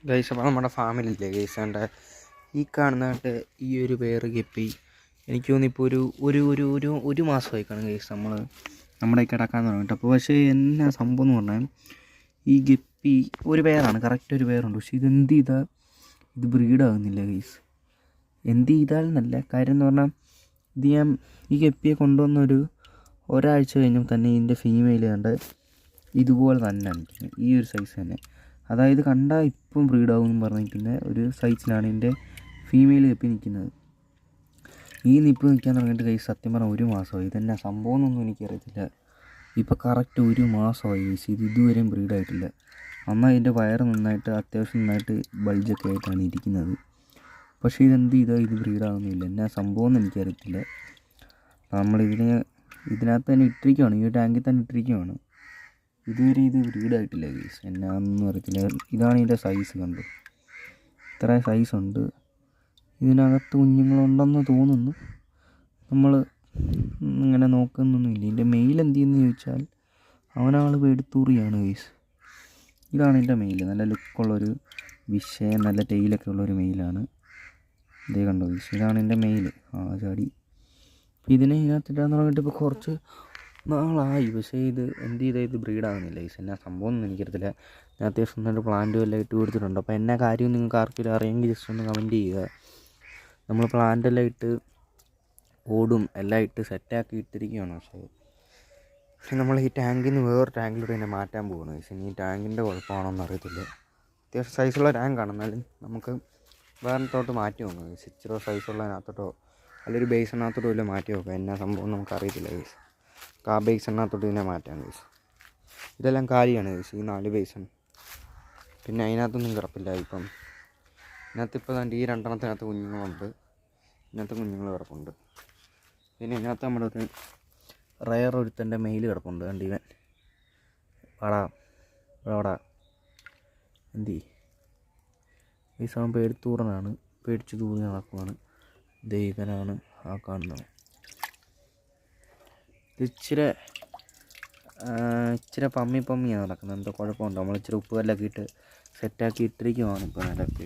Guys അപ്പോൾ നമ്മുടെ ഫാമിലിയില്ലേ guys എൻ്റെ ഈ കാണുന്നതായിട്ട് ഈ ഒരു പേര് ഗപ്പി എനിക്ക് തോന്നുന്നു ഇപ്പോൾ ഒരു മാസമായി കാണും ഗൈസ് നമ്മുടെ ഈ കിടക്കാൻ തുടങ്ങിയിട്ട്. അപ്പോൾ പക്ഷേ എന്നാ സംഭവം എന്ന് പറഞ്ഞാൽ ഈ ഗപ്പി ഒരു പേരാണ്, കറക്റ്റ് ഒരു പേരുണ്ട്. പക്ഷേ ഇതെന്ത് ചെയ്താൽ ഇത് ബ്രീഡാകുന്നില്ല ഗൈസ്. എന്ത് ചെയ്താലെന്നല്ല കാര്യം എന്ന് പറഞ്ഞാൽ ഇത് ഞാൻ ഈ ഗപ്പിയെ കൊണ്ടുവന്നൊരു ഒരാഴ്ച കഴിഞ്ഞപ്പോൾ തന്നെ ഇതിൻ്റെ ഫീമെയിൽ കണ്ട് ഇതുപോലെ തന്നെ നിൽക്കുന്നത്, ഈ ഒരു സൈസ് തന്നെ. അതായത് കണ്ടാൽ ഇപ്പം ബ്രീഡാകുമെന്ന് പറഞ്ഞിരിക്കുന്ന ഒരു സൈസിലാണ് ഇതിൻ്റെ ഫീമെയിൽ ഗപ്പി നിൽക്കുന്നത്. ഈ നിപ്പ് നിൽക്കാൻ തുടങ്ങിയിട്ട് കൈ സത്യം പറഞ്ഞാൽ ഒരു മാസമായി. ഇതെന്നാ സംഭവം എന്നൊന്നും എനിക്കറിയത്തില്ല. ഇപ്പോൾ കറക്റ്റ് ഒരു മാസമായി ഗൈസ്, ഇത് ഇതുവരെയും ബ്രീഡായിട്ടില്ല. എന്നാൽ ഇതിൻ്റെ വയറ് നന്നായിട്ട് അത്യാവശ്യം നന്നായിട്ട് ബൾജൊക്കെ ആയിട്ടാണ് ഇരിക്കുന്നത്. പക്ഷേ ഇതെന്ത് ചെയ്താൽ ഇത് ബ്രീഡാകുന്നില്ല, എന്നാ സംഭവം എന്ന് എനിക്കറിയത്തില്ല. ഇതിനകത്ത് തന്നെ ഇട്ടിരിക്കുകയാണ്, ഈ ടാങ്കിൽ തന്നെ ഇട്ടിരിക്കുകയാണ്. ഇതുവരെ ഇത് ബ്രീഡായിട്ടില്ല ഗൈസ്, എന്നാന്നും അറിയത്തില്ല. ഇതാണ് ഇതിൻ്റെ സൈസ്, കണ്ടു ഇത്ര സൈസുണ്ട്. ഇതിനകത്ത് കുഞ്ഞുങ്ങളുണ്ടെന്ന് തോന്നുന്നു. നമ്മൾ ഇങ്ങനെ നോക്കുന്നൊന്നുമില്ല. ഇതിൻ്റെ മെയിൽ എന്ത് ചെയ്യുന്നു ചോദിച്ചാൽ അവനാൾ വെടുത്തൂറിയാണ് ഗൈസ്. ഇതാണ് എൻ്റെ മെയിൽ, നല്ല ലുക്കുള്ളൊരു വിഷയം, നല്ല ടെയിലൊക്കെ ഉള്ളൊരു മെയിലാണ്. ഇതേ കണ്ടോ ഗൈസ്, ഇതാണ് എൻ്റെ മെയിൽ. ചാടി ഇതിനെ ഇതിനകത്തിട്ടാന്ന് പറഞ്ഞിട്ട് ഇപ്പോൾ കുറച്ച് നാളായി. പക്ഷേ ഇത് എന്ത് ചെയ്താൽ ഇത് ബ്രീഡാകുന്നില്ല ഗൈസ്, എന്നാ സംഭവം ഒന്നും എനിക്കറിയത്തില്ല. ഞാൻ അത്യാവശ്യം നന്നായിട്ട് പ്ലാന്റും എല്ലാം ഇട്ട് കൊടുത്തിട്ടുണ്ട്. അപ്പോൾ എന്നാ കാര്യം നിങ്ങൾക്ക് ആർക്കെങ്കിലും അറിയെങ്കിൽ ജസ്റ്റ് ഒന്ന് കമൻറ്റ് ചെയ്യുക. നമ്മൾ പ്ലാന്റെല്ലാം ഇട്ട് ഓടും എല്ലാം ഇട്ട് സെറ്റാക്കി ഇട്ടിരിക്കുകയാണ്. പക്ഷേ നമ്മൾ ഈ ടാങ്കിൽ നിന്ന് വേറെ ടാങ്കിലൂടെ തന്നെ മാറ്റാൻ പോകുന്നു ഗൈസ്. ഇനി ഈ ടാങ്കിൻ്റെ കുഴപ്പമാണോന്ന് അറിയത്തില്ല. അത്യാവശ്യം സൈസുള്ള ടാങ്കാണ്, എന്നാലും നമുക്ക് വേറെത്തോട്ട് മാറ്റി നോക്കാം ഗൈസ്. ഇച്ചിരി സൈസുള്ളതിനകത്തോട്ടോ അല്ലെങ്കിൽ ബേസിനകത്തോട്ടോ ഇല്ല മാറ്റി നോക്കാം. എന്നാ സംഭവം നമുക്കറിയത്തില്ല ഗൈസ്. ബേസിനകത്തോട്ട് ഇതിനെ മാറ്റാം ഗൈസ്. ഇതെല്ലാം കാലിയാണ് ഗൈസ്, ഈ 4 ബേസൺ. പിന്നെ അതിനകത്തൊന്നും കിടപ്പില്ല. ഇതിനകത്തിപ്പോൾ തന്നെ ഈ 2 കുഞ്ഞുങ്ങളുണ്ട്. ഇതിനകത്ത് കുഞ്ഞുങ്ങൾ കിടപ്പുണ്ട്. പിന്നെ ഇതിനകത്ത് നമ്മുടെ ഒരു റയർ ഒരുത്തൻ്റെ മെയിൽ കിടപ്പുണ്ട്. കണ്ട് ഇവൻ വാടാ എന്തി ഈ സമയം പേടിച്ച് തൂറി നടക്കുവാണ്. ദൈവനാണ് ആ കാണുന്നത്. ഇച്ചിരി പമ്മിയാണ് നടക്കുന്നത്. എന്തോ കുഴപ്പമുണ്ടോ, നമ്മൾ ഇച്ചിരി ഉപ്പ് കല്ലൊക്കെ ഇട്ട് സെറ്റാക്കി ഇട്ടിരിക്കുവാണ് ഇപ്പോൾ നിലത്ത്.